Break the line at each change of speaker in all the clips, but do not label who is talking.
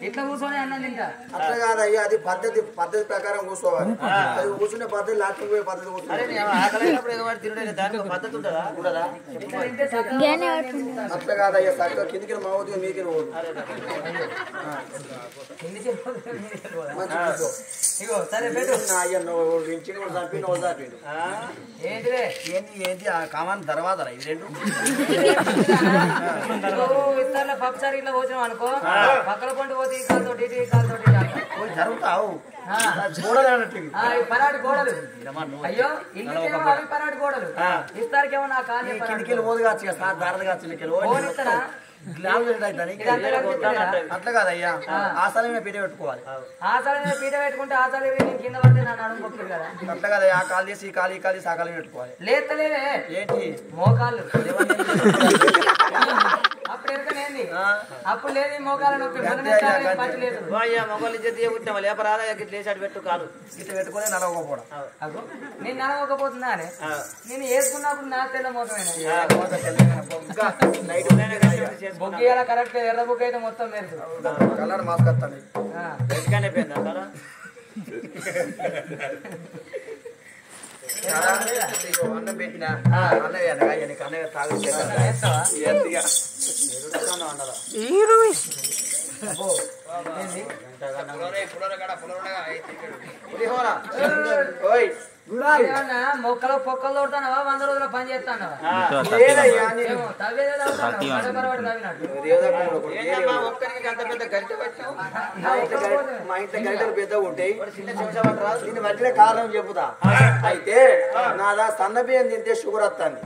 ఇట్లా కూర్చొని అన్నం తింటా
అట్లా కాదయ్యా అది పద్ధతి ప్రకారం కూర్చోవాలి అది కూర్చునే పద్ధతి లాస్ట్ పోయే పద్ధతి అట్లా కాదయ్యా చక్కగా కిందికి మావుతుంది మీకి ఏంటి కామన్ తర్వాత ఇది రెండు
ఇస్తారులో పప్పుసారి ఇట్లా పోతున్నాం అనుకో పక్కల పండు పోతే ఈ కాలుతోటి ఈ కాలుతోటి
జరుగుతావు చూడాలన్నట్టు
పరాటి గోడలు అయ్యో ఇంటికేమో అవి పరాటి గోడలు ఇస్తారికేమో నా కాలు
కిందికి పోదు కావచ్చు దారది కావచ్చు
ఇస్తారా
అట్లా కాదయ్యా ఆసాలమే పీట పెట్టుకోవాలి
ఆసాలమే పీట పెట్టుకుంటే ఆసాలు కింద పడితే నా నడుము కొట్టుడు కదా
అట్లా కాదయ్యా ఆ కాలు చేసి ఈ కాలు సాకాలం పెట్టుకోవాలి
లేతలేవే
ఏంటి
మోకాళ్ళు అప్పుడు ఎరకనేది అప్పుడు లేదు మోకాలు నొప్పి పట్టు లేదు
మొగలు ఇచ్చేది లేపరాదా లేచాడు పెట్టు కాలు
ఇట్లా పెట్టుకుని నడవకపోవడం
నేను నడవకపోతున్నా నేను వేసుకున్నప్పుడు నా తెల్ల మోసమైన బొగ్గి అలా కరెక్ట్ ఎర్ర బుక్ అయితే మొత్తం మేరు
కలర్ మాస్క్ వస్తాను అన్నం పెట్టినా అన్నయ్య అన్నయ్య
మొక్కలు పొక్కలు తోడుతానవా 100 రోజుల పని చేస్తానవా
మా ఇంట్లో గంటలు పెద్దగా ఉంటాయి దీని మధ్యలో కారణం చెబుతా అయితే నాదా సన్న బియ్యం తింటే షుగర్ వస్తాను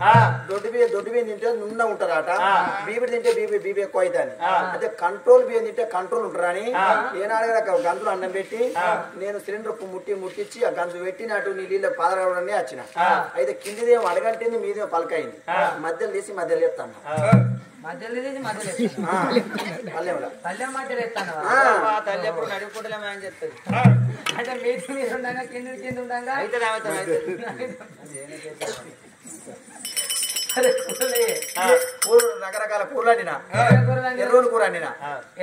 దొడ్డు బియ్యం తింటే నున్న ఉంటారట బీపీ తింటే బీపీ ఎక్కువ అవుతాను అయితే కంట్రోల్ బియ్యం తింటే కంట్రోల్ ఉంటారని ఏనాడు గంజులు అన్నం పెట్టి నేను సిలిండర్ ముట్టించి ఆ గంజు పెట్టి నాటు నీళ్ళు పాదరావడాన్ని వచ్చిన అయితే కిందిదేమో అడగంటే మీదేమో పలకైంది మధ్యలో తీసి మధ్యలో ఎత్తాను
మధ్యలో తీసి మధ్యలో అంటే మీరు ఉండగా కింద ఉండగా
రకరకాల కూరలు అండినా ఎర్రోడు కూర అండినా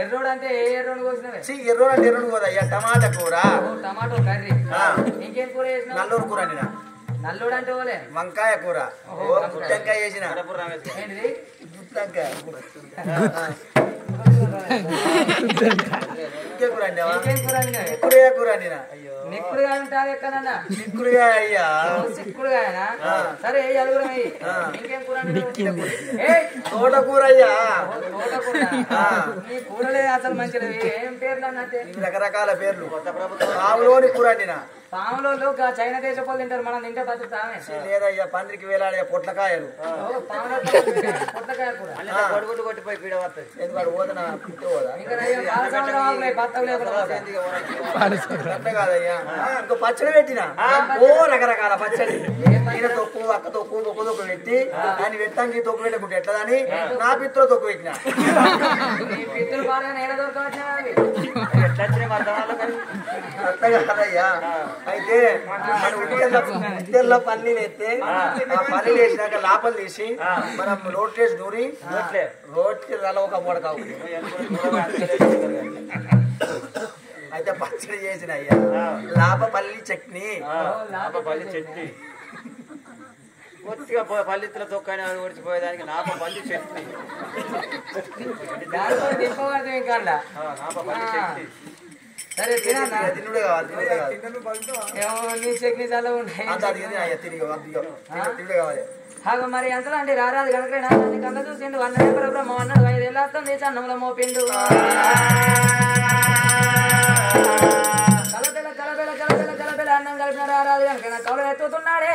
ఎర్రోడు అంటే ఏ ఎర్రోడు కోసినవే
ఎర్రోడు అంటే ఎర్రోడు కూర అయ్యా టమాటా కూర
టమాటో కర్రీ ఇంకేం కూర చేసిన
నల్లూరు కూర అండినా
నల్లుడు అంటే ఓలే
వంకాయ కూర గుట్టంకాయ చేసిన
ఏంటిది
గుట్టంకాయ ఇంకే కూర అండి నిక్కుడుగా కూర అండినా
నిక్కుడుగా ఉంటారు ఎక్కడన్నా
నిక్కుడుగా అయ్యా
చిక్కుడుగాయనా సరే అలుగురం ఇంకేం కూర
తోటకూర అయ్యా
తోటకూర నీ కూరలే అసలు మంచిది ఏం పేర్లు అన్నట్టే
రకరకాల పేర్లు పావులోని కూర అండినా
పాములో చైనా దేశ వాళ్ళు తింటారు మనం తింటే బతుకుతామే
లేదయ్యా పందిరికి వేలాడే పొట్లకాయలు
పొట్లకాయ కూర
కొట్టిపోయి పీడ పడుతుంది
ఎందుకంటే పోతే కాదయ్యా ఇంకో పచ్చడి పెట్టినా ఓ రకరకాల పచ్చడి ఈయన తొక్కు అక్క తొక్కు తొక్కు పెట్టి ఆయన పెట్టానికి తొక్కు పెట్టకుంటే ఎట్లా అని నా పిత్తులో తొక్కు పెట్టిన
పిత్తులు బాగా నేల దొరకవచ్చినా
అట్లా కాదయ్యా అయితే ఉట్టిలో పల్లీలు ఎత్తే ఆ పల్లీలు వేసినాక లోపల తీసి మనం రోడ్ చేసి దూరి రోడ్కి ఒక మూడ కావు అయితే పచ్చడి చేసిన అయ్యా లాపపల్లి చట్నీ
కొద్దిగా పల్లిత్తుల తొక్కని ఓడిచిపోయేదానికి నాప పల్లి చట్నీ
సరే
తినుడే కావాలి
నీ చట్నీ చాలా ఉంటాయి
తినుడే కావాలి
మరి ఎంతలో అండి రారాదు కనుక కళ్ళ చూసిండు అన్నయ్య బ్రహ్మ అన్నాడు 5 ఏళ్ళు వస్తుంది చన్నంలో మోపిండు కలబెల కలబెల కలబెల కలబెల అన్నం కలిపిన రారాదు కనుక నా కవలు ఎత్తుతున్నాడే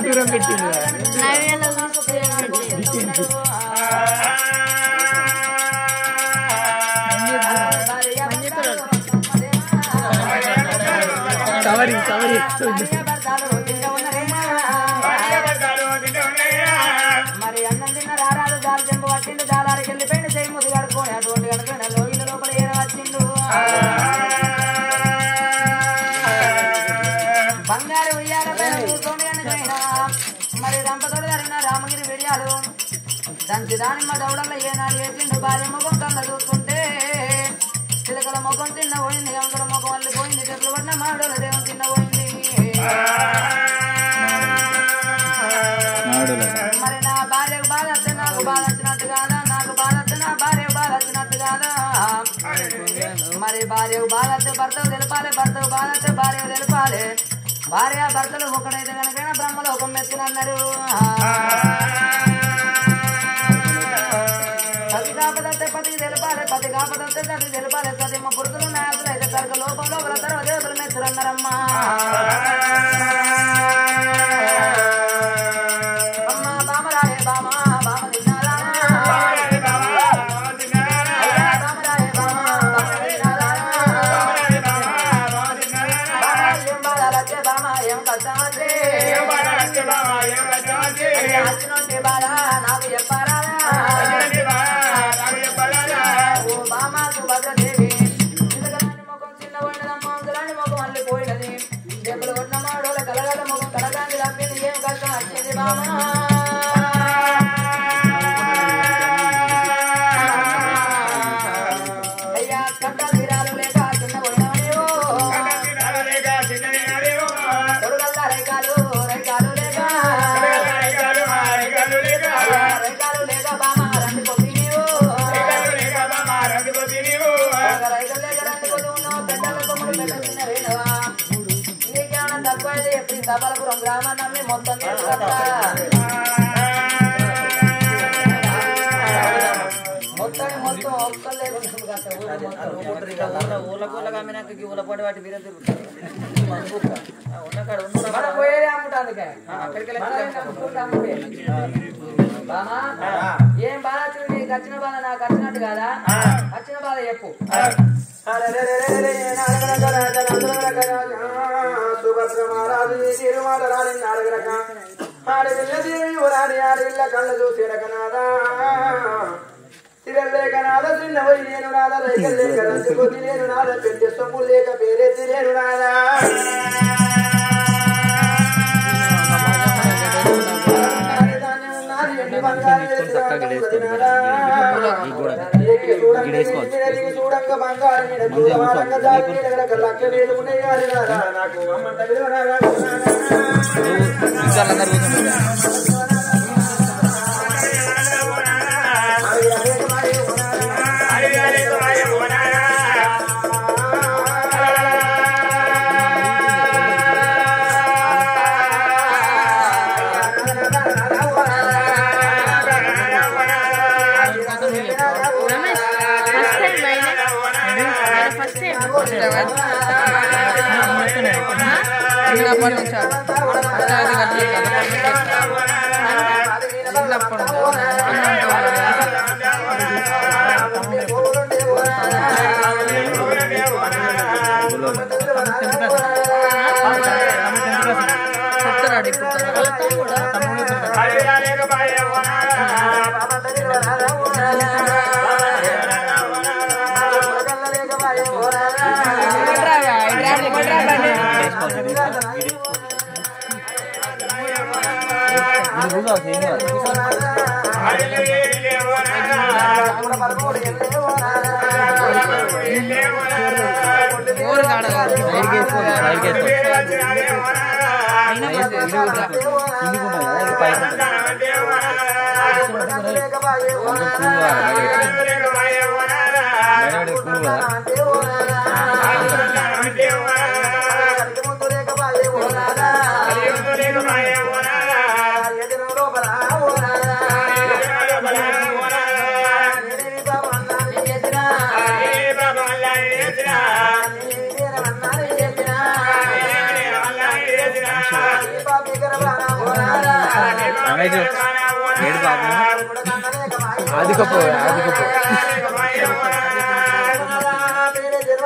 దూరం పెట్టింది కవరింగ్
మరి అన్నం తిన్న రారాదు జాలు చెంపు పట్టిండు జాలారికి వెళ్ళిపోయింది చేయి ముద్దు కడుక్కొని అటువంటి కనుక లోగిల లోపల ఏడ వచ్చిండు బంగారు ఉయ్యాల పైన కూర్చొని కనుకైనా మరి రంపతోడు జరిగిన రామగిరి విడియాలు దంచి దానిమ్మ దౌడల్లో ఏనాడు వేసిండు భార్య ముఖం కళ్ళ చూస్తుంటే చిలకల ముఖం తిన్న పోయింది అంకల ముఖం వల్లి పోయింది చెట్లు పడిన మాడల దేవం తిన్న పోయింది మరి నా భార్యకు బాధ వస్తే నాకు బాధ వచ్చినట్టు కాదా నాకు బాధ వస్తే నా భార్యకు బాధ వచ్చినట్టు కాదా మరి భార్యకు బాధ వస్తే భర్తకు తెలపాలి భర్తకు బాధ వస్తే భార్యకు తెలపాలి భార్య భర్తలు ఒకడైతే కనుకైనా బ్రహ్మలోకం మెచ్చునన్నారు పతి కాపదత్తే పతికి తెలపాలి పతి కాపదత్తే తల్లి తెలపాలి సతిమ్మ పురుషులు నాయకులు అయితే కనుక లోపంలో వ్రతరు దేవతలు మెచ్చురన్నారమ్మా అమ్మ బామరాయే బామ బామ తిన్నారా బామరాయే బామ బామ తిన్నారా ఏం బాధలచ్చే బామ ఏం కష్టమచ్చే అచ్చినోంటి బాధ నాకు చెప్పారా ఓ బామ సుభద్రదేవి చిన్నగలాని ముఖం చిన్న పోయినదమ్మ అంకులాని ముఖం అల్లి పోయినది దెబ్బలు కొట్టిన మాడోళ్ళ కలగల ముఖం కలగాంది తప్పింది ఏం కష్టం వచ్చింది బామ అయ్యా కట్ట తీరాలు లేక చిన్న పోయినవనేవో తొడుగల్ల రైకాలు రైకాలు లేక రైకాలు లేక బామ రండి కొద్ది నీవు రైతులు లేక రండి కొద్ది ఉన్నావు పెద్దల కొమ్ములు పెద్ద చిన్న రేణవా నీకేమన్నా తక్కువ అయితే ఎప్పుడు సబలపురం గ్రామాన్ని నమ్మి మొత్తం మొత్తాన్ని మొత్తం ఒక్కలేదు
ఊళ్ళ అమ్మినాక ఊళ్ళ పాటు వాటి మీరే తిరుగుతారు ఉన్నకాడ
మనం పోయేదే అమ్ముతాందుకే బామా ఏం బాధ వచ్చింది నీకు వచ్చిన బాధ నాకు వచ్చినట్టు కాదా వచ్చిన బాధ చెప్పు
సుభద్ర మహారాజు తిరుమలరాని నాడగరక ఆడవిల్ల దేవి ఊరాని ఆడవిల్ల కళ్ళ చూసి రకనాదా తిరలేక నాద చిన్న పోయి నేను నాద రైకల్ లేక రంచుకొద్ది నేను నాద పెద్ద సొమ్ము లేక పేరెత్తి నేను నాదా చూడంగా బంగారు నాకు అమ్మంట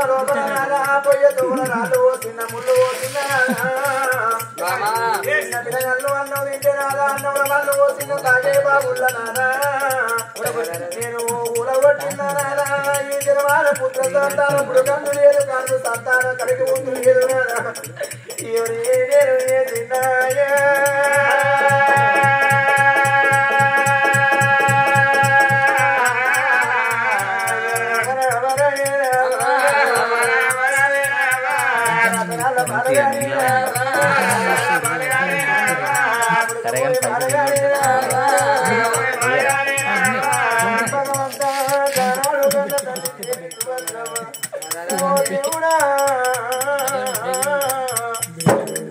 లోపల పొయ్య తోల రాళ్ళు పోతున్న ముళ్ళు పోతున్న పిల్లగల్లు అన్నం తింటే నాదా అన్నం వాళ్ళు పోతున్న తాగే బాబుళ్ళ నాదా నేను ఊడగొట్టిన నాదా ఈ తిరువాల పుత్ర సంతానం ఇప్పుడు కన్ను లేదు కన్ను సంతానం కలిగి ముందు లేదు నాదా నేను తిన్నాయా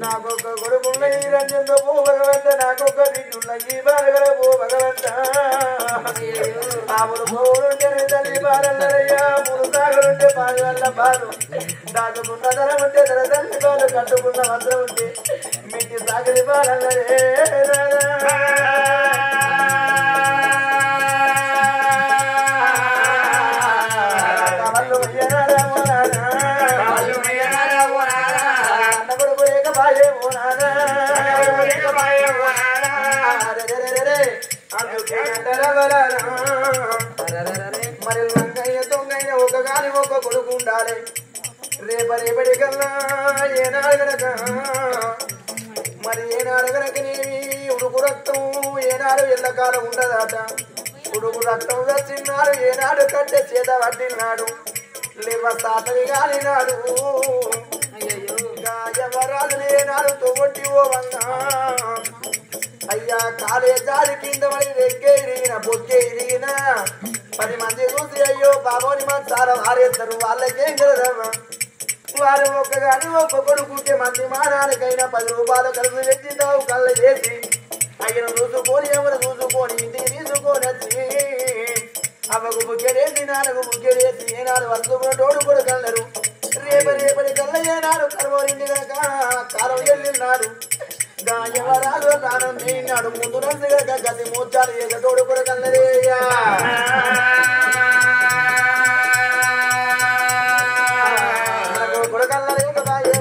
నాకొక కొడుకున్న ఈ రంజంతో పో భగవంత నాకొక బిడ్డున్న ఈ బాలగల పో భగవంత ఆవులు పోవులుంటే తల్లి బాలయ్యా మూడు సాగులుంటే పాలు పాలు దాచుకున్న ధర ఉంటే ధర తల్లి పాలు కట్టుకున్న మంత్రం ఉంటే మిట్టి సాగరి బాలల్లరే మరి లంగైన దొంగైన ఒక గాలి ఒక కొడుకు ఉండాలి రేపటి కల్లా ఏనాడు గనక మరి ఏనాడు గనకనేమి ఉడుకు రక్తం ఏనాడు ఎల్లకాలం ఉండదట ఉడుకు రక్తం వచ్చినాడు ఏనాడు కట్టె చేత పట్టినాడు లేవ తాతని కాలినాడు ఎవరాలు లేనాడు తొగొట్టి ఓ వంగా అయ్యా కాలే జారి కింద మరి రెక్కే ఇరిగిన బొక్కే ఇరిగిన 10 మంది చూసి అయ్యో బాబోని మంచార వారేస్తారు వాళ్ళకేం కలదమ్మా వారు ఒక్కగాని ఒక్క కొడుకుంటే మంది మానానికైనా 10 రూపాయలు కలిసి పెట్టిందావు కళ్ళ చేసి ఆయన చూసుకొని ఎవరు చూసుకొని ఇంటికి తీసుకొని వచ్చి అమ్మకు బుగ్గడేసి నాన్నకు బుగ్గడేసి ఏనాడు వస్తున్న తోడు కొడుకన్నారు రేపటి కళ్ళ ఏనాడు కరువరింటి కనుక కాలం వెళ్ళినాడు గాయవరాలు దానం చేయినాడు ముందు నందుగా గది మూర్చాలు ఏదోడు కొడుకన్నరేయ్యా కొడుకన్నరేక బాయే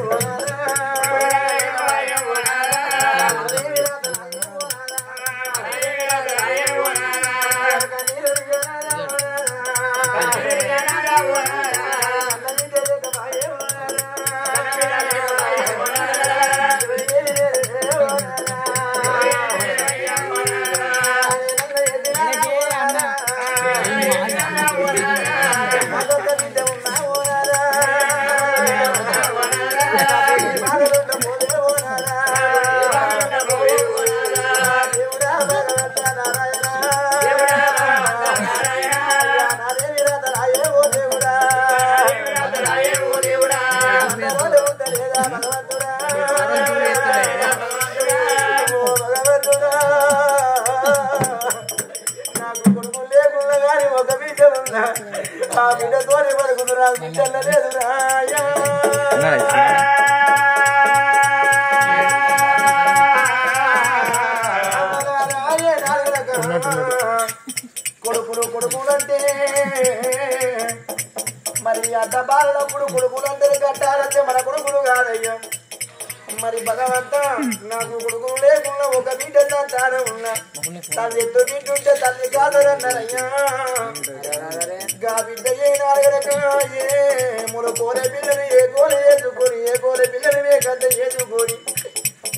ఆ బిడ్డ తోనే పడుకున్నారు బిడ్డల లేదు రాయా కొడుకులంటే మరి అడ్డ బాలప్పుడు కొడుకులందరూ కట్టాలంటే మన కొడుకులు కాదయ్యా మరి భగవంత నాకు కొడుకులు లేకుండా ఒక బిడ్డ తానే ఉన్నా తల్లి ఎత్తు బిడ్డుంటే తల్లి కాదరన్నారయ్యా గా బిడ్డ ఏ ముల కోరే పిల్లని ఏ కోర వేసుకొని ఏ కోరే పిల్లని వేకంత వేసుకొని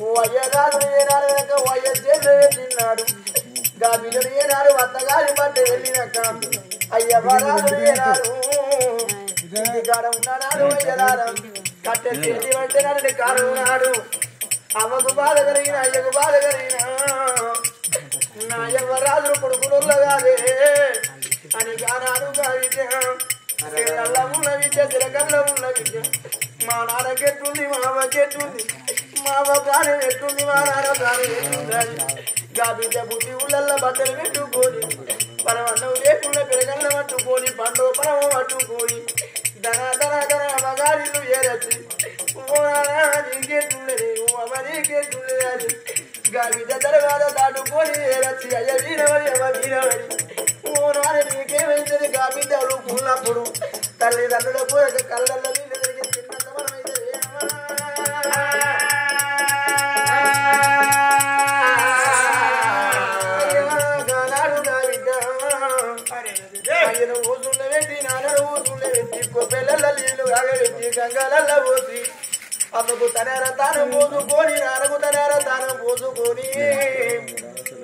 ఓ అయ్య కాదు ఏనాడు వెనక ఓ అయ్య చేతులు పెట్టినాడు గా బిడ్డలు ఏనాడు అత్తగారి పట్ట వెళ్ళినాక అయ్య వరాలు ఏనాడు కాడ ఉన్నాడు అయ్యలారా కట్టె చేతి అంటే నన్ను కాడు ఉన్నాడు అమ్మకు బాధ కలిగిన అయ్యకు బాధ కలిగిన నా ఎవరాజు కొడుకులు కాదే అని కానాడు విద్య ఉన్న విద్య తిరగల్ల ఉన్న విద్య మా నాన్నకెట్టుంది మా అమ్మకెట్టుంది మా అమ్మ ప్రాణం ఎట్టుంది మా నాన్న ప్రాణం ఎట్టుంది గా బిడ్డ బుద్ధి ఊళ్ళల్లో బట్టలు పెట్టుకొని పరమన్నం లేకుండా పిరగల్ల పట్టుకొని పండు పరమ పట్టుకొని ధన మగారిల్లు ఏరచ్చి నీకెట్టుండేది అమ్మ నీకెట్టుండేది గా బిడ్డ తర్వాత దాటుకొని ఏరచ్చి అయ్య వీరవరి అమ్మ వీరవరి ఓ నాన్న నీకేమైతుంది గా బిడ్డ రూపున్నప్పుడు తల్లిదండ్రులకు కళ్ళల్లో నీళ్ళు తిరిగి చిన్నంత మనమైతే ఆయన ఊసుళ్ళ పెట్టి నాన్నను ఊసుళ్ళ పెట్టి కొప్పెళ్ళ నీళ్లు కాగబెట్టి గంగాలల్ల పోసి అమ్మకు తనేర తాను పోసుకొని నాన్నకు తనేర తాను పోసుకొని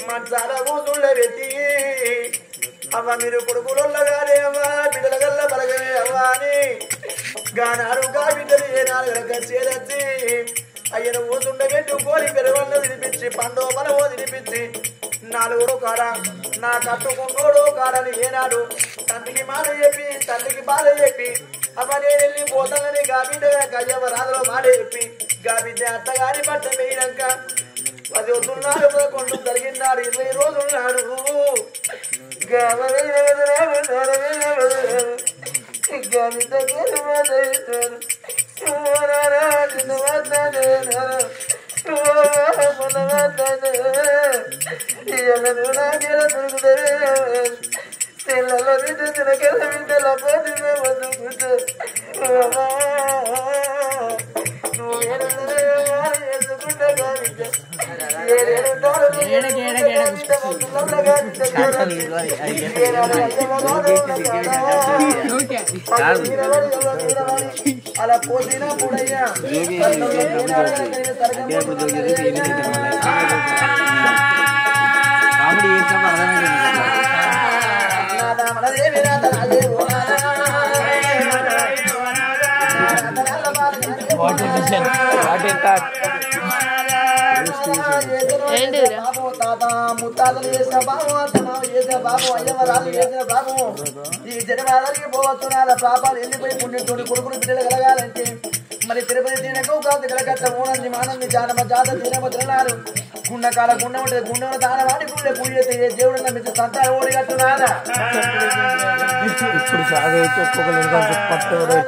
మంచాల ఊసుళ్ళ పెట్టి అమ్మ మీరు కొడుకులగానే అమ్మా బిడ్డల గల్ల బలగమే అవ్వా అని గానాడు గా బిడ్డలు ఏ నాలుగు చేదచ్చి అయ్యను ఊసుండ పెట్టుకొని పెరువన్న తినిపించి పండు బలవో తినిపించి నాలుగుడు కాడ నా కట్టుకున్నోడు కాడని ఏనాడు తండ్రికి మాట చెప్పి తల్లికి బాధ చెప్పి అమ్మ నేను వెళ్ళి పోతానని గా బిడ్డ కయ్యవ రాదులో మాట చెప్పి గా బిడ్డ అత్తగారి పట్ట వేయినాక 10 రోజులున్నాడు 11 జరిగినాడు 20 రోజులున్నాడు తెల్లలో బిడ్డ తినకెళ్ళ బిడ్డల పోతే నువ్వు చేసుకుంటా బిడ్డ అలా పోసినా పూడయ్యా ముత్తాతలు చేసిన బాబు అత్తమామ చేసిన బాబు అయ్యవరాలు చేసిన బాబు ఈ జనవాదానికి పోవచ్చు నా పాపాలు వెళ్ళిపోయి పుణ్యంతోటి కొడుకులు బిడ్డలు కలగాలంటే మరి తిరుపతి తినకు కాదు కలగట్ట మూనంది మానంది జానమ జాత తినమ తినారు గుండకాల గుండ ఉంటుంది గుండె దాన వాడి గుండె పూజ చేస్తే దేవుడు నమ్మించి సంతానం ఓడి కట్టున్నారా
ఇప్పుడు సాగైతే ఒక్కొక్కరు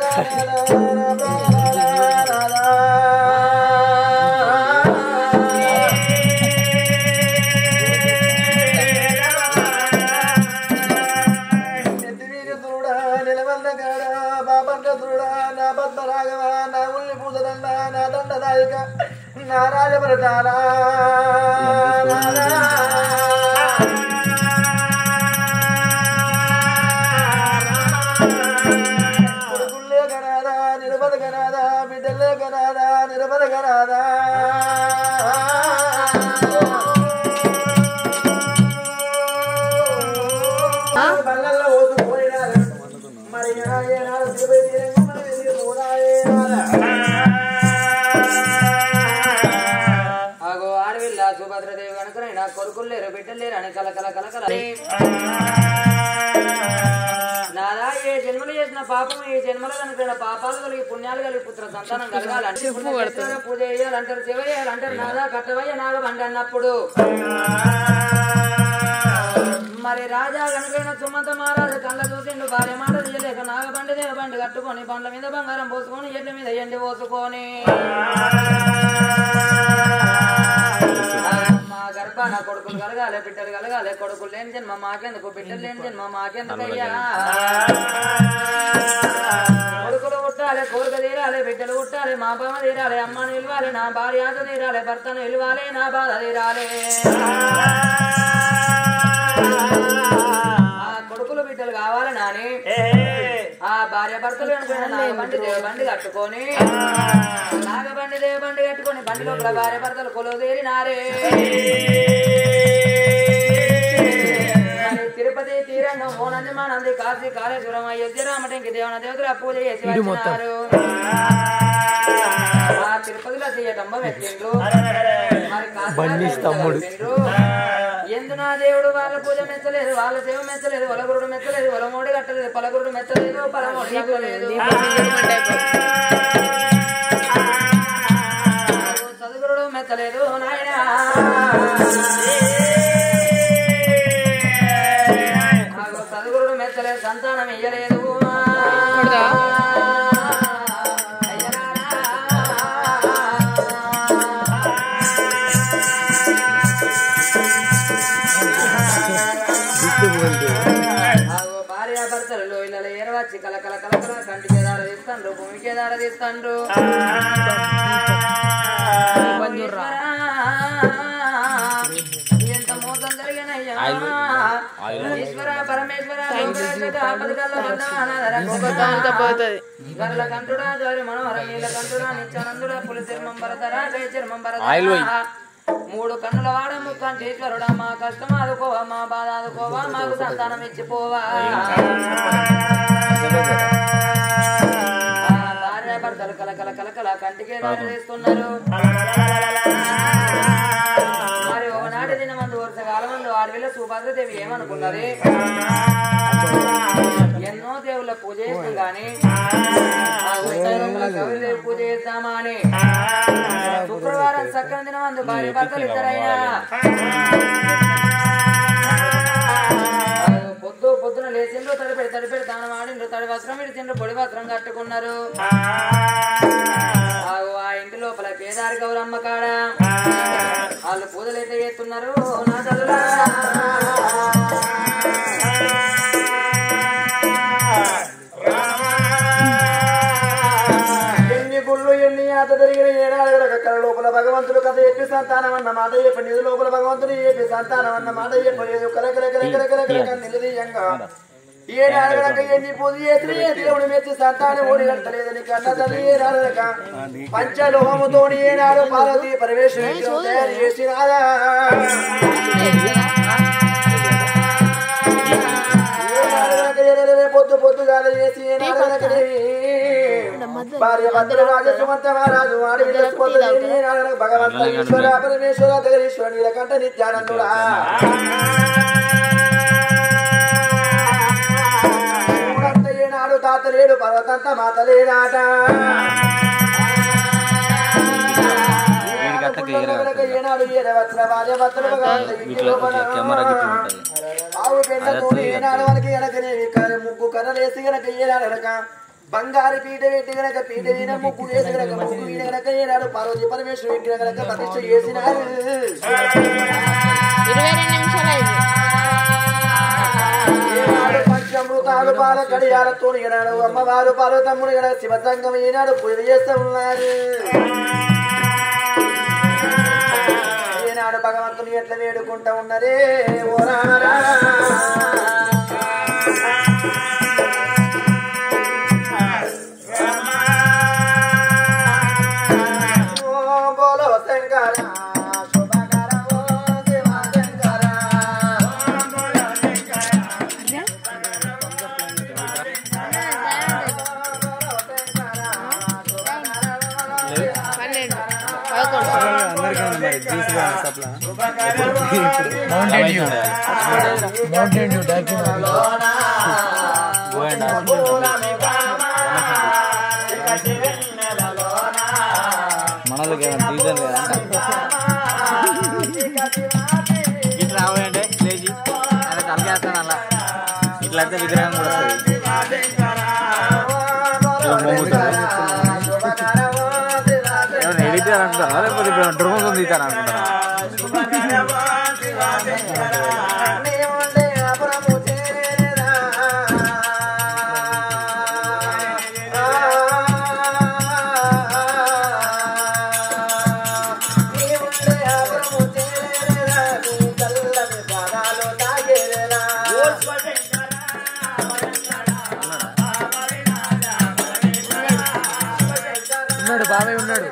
నా రాజభరతారా కొడుకుల్లే కనాదా నిలబద కనాదా బిడ్డలే కనాదా నిలబద కనాదా బల్లల్లో ఓసుకుపోయినారు మరి ఏనాడు సుభద్రదేవి కనుక కొడుకులు లేరు బిడ్డలు లేరు అని కలకల కలకల నాదా ఏ జన్మలు చేసిన పాపం ఈ జన్మలో కనుక పాపాలు కలిగి పుణ్యాలు కలిగి పుత్ర సంతానం కలగాలంటే పూజ చేయాలంటారు సేవ చేయాలంటారు నాదా కట్టవయ్య నాగబండి అన్నప్పుడు మరి రాజా కనుకైన సుమంత మహారాజు కళ్ళ చూసిండు భార్య మాట తీయలేక నాగబండి దేవబండి కట్టుకొని బండ్ల మీద బంగారం పోసుకొని ఎడ్ల మీద ఎండి పోసుకొని గర్భాన కొడుకులు కలగాలి బిడ్డలు కలగాలి కొడుకులు లేని జన్మ మాకెందుకు బిడ్డలు లేని జన్మ మాకెందుకయ్యా కొడుకులు పుట్టాలి కోరిక తీరాలి బిడ్డలు పుట్టాలి మా బామ తీరాలి అమ్మను నిలవాలి నా భార్య తీరాలి భర్తను నిలవాలి నా బాధ తీరాలి ఆ కొడుకులు బిడ్డలు కావాలి నాని ఆ భార్య భర్తలు నాగబండి దేవబండి కట్టుకొని నాగబండి దేవబండి కట్టుకొని బండి లోపల భార్య భర్తలు కొలువు తీరినారే తిరుపతి తీరంగం ఓనంది మానంది కాశీ కాళేశ్వరం అయోధ్య రామటంకి దేవన దేవతల పూజ చేసి వచ్చినారు ఆ తిరుపతిలో తీయటంబం ఎక్కిండ్రు మరి కాశీ ఎందు నా దేవుడు వాళ్ళ పూజ మెచ్చలేదు వాళ్ళ సేవ మెచ్చలేదు వలగురుడు మెచ్చలేదు వలమోడి కట్టలేదు పలగురుడు మెచ్చలేదు పలమోడి కట్టలేదు సద్గురుడు మెచ్చలేదు నాయన సద్గురుడు మెచ్చలేదు సంతానం ఇయ్యలేదు భార్యాభర్తలు ఇళ్ళ ఏరవచ్చి కలకల కలకల
మీద ఆడదిస్తాండ్రు ఎంత మోసం జరిగినయ్యా ఈశ్వర పరమేశ్వర గర్ల కంటుడా జోరి మనోహర నీల కంటుడా నిత్యానందుడా పులి చర్మం భరతరా కై చర్మం భరతరా మూడు కన్నుల వాడ ముక్కంటేశ్వరుడా మా కష్టం ఆదుకోవా మా బాధ ఆదుకోవా మాకు సంతానం ఇచ్చిపోవా భార్య భర్తలు కలకల కలకల కంటికే దాడి చేస్తున్నారు మరి ఒకనాటి దినమందు వరుసకాలమందు ఆడవిల్ల సుభద్రదేవి ఏమనుకున్నది ఎన్నో దేవుళ్ళ పూజ చేస్తాం గాని గౌరీదేవి పూజ చేద్దామా అని శుక్రవారం చక్కని దినమందు భార్య భర్తలు ఇద్దరైనా పొద్దున లేచిండ్రు తడిపెడి దానం ఆడిండ్రు తడి వస్త్రం ఇడిచిండ్రు పొడి వస్త్రం కట్టుకున్నారు ఆ ఇంటి లోపల పేదారి గౌరమ్మ కాడ వాళ్ళు పూజలు అయితే చేస్తున్నారు నా చదువులా
ఎన్ని ఆట జరిగిన ఏడాది కళ లోపల భగవంతుడు కథ చెప్పి సంతానం అన్న మాట చెప్పి నిధి లోపల భగవంతుడు చెప్పి సంతానం అన్న మాట చెప్పలేదు కలకల నిలదీయంగా ఏడాది ఎన్ని పూజ చేసి దేవుడు మెచ్చి సంతానం ఓడి కట్టలేదని కన్న తల్లి ఏడాదక పంచలోహముతో ఏనాడు పార్వతీ పరమేశ్వరుడు తయారు చేసినాదా పొద్దుగాల చేసి భార్య భద్ర రాజసుమంత మహారాజు వాడి భగవంత ఈశ్వర పరమేశ్వర జగదీశ్వర నీలకంఠ నిత్యానందుడా ఏనాడు తాత లేడు పర్వతంత మాత లేనాట ఏనాడు ఏడవచ్చిన భార్య భద్ర భగవంత ఆవు పెండతో ఏనాడు వాళ్ళకి వెనకనే ముగ్గు కర్రలేసి గనక ఏనాడనక బంగారు పీట పెట్టి గనక పీట వీణ ముగ్గు వేసి గనక ముగ్గు వీణ గనక ఏనాడు పార్వతీ పరమేశ్వరు ఎక్కిన గనక ప్రతిష్ఠ చేసినారు ఏనాడు పంచామృతాలు పాల కడియాలతో ఏనాడు అమ్మవారు పార్వతమ్ముడు గనక శివసంగం ఏనాడు పూజ చేస్తూ ఉన్నారు ఏనాడు భగవంతుని ఎట్లా వేడుకుంటా ఉన్నరే ఓ రామరా
మౌంటైన్ డ్యూ మనలోకి ఏమైనా రీజన్ లేదా ఇట్లా రావాలంటే లేచి అలా కలిగేస్తాను అలా ఇట్లా అయితే విగ్రహం కూడా వస్తుంది ఎడిటర్ అనుకుంటారా లేకపోతే డ్రోన్ తీస్తారా అనుకుంటారా ఉన్నాడు బాబాయ్ ఉన్నాడు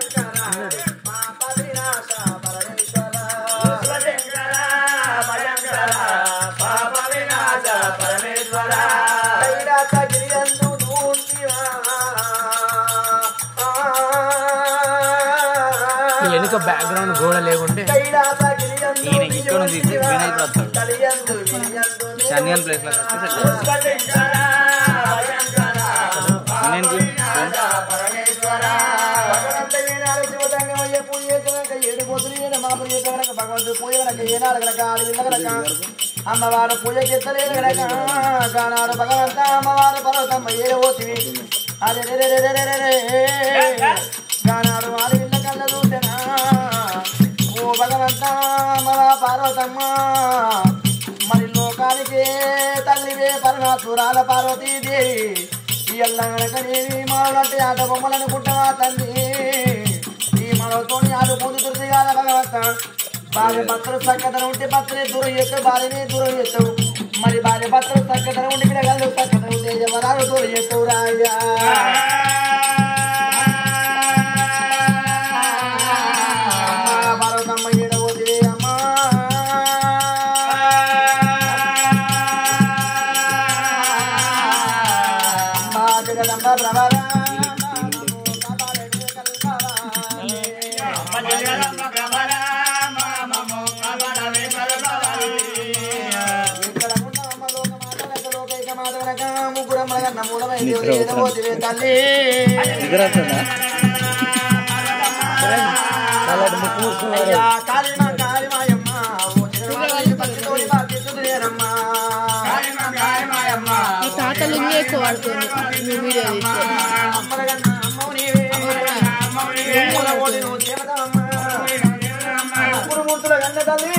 వెనుక బ్యాక్గ్రౌండ్ గోడ లేకుంటే ఈయన ఇక్కడ నుంచి వినాయకుడు వస్తాడు షన్యాన్ ప్లేస్ లో
అమ్మవారు పూజకి ఎత్తలేదు కానాడు భగవంత అమ్మవారు పర్వతమ్మ ఏడవోతివి అదే కానాడు వారి ఇళ్ళ కళ్ళ చూసినా ఓ భగవంత అమ్మవా పార్వతమ్మ మరి లోకానికి తల్లివే పరమాసురాల పార్వతీదేవి ఎల్లగనకనేవి మాలంటే ఆట బొమ్మలనుకుంటావా తల్లి ఈ మనతోని ఆట పొందుతుంది కాదా భగవంత భార్య భర్తలు చక్కదన ఉంటే భర్తనే దూరం చేస్తావు భార్యనే దూరం చేస్తావు మరి భార్య భర్తలు చక్కదన ఉండి పిల్లగాళ్ళు చక్కదన ఉంటే ఎవరాలు దూరం చేస్తావు రాయ్యా భారతమ్మ ఏడవోతే అమ్మా జగదంబ ప్రభరా తల్లి
తాతలు ఇంకా ఎక్కువ వాడుతుంది వీడియో
మూర్తుల గంగ తల్లి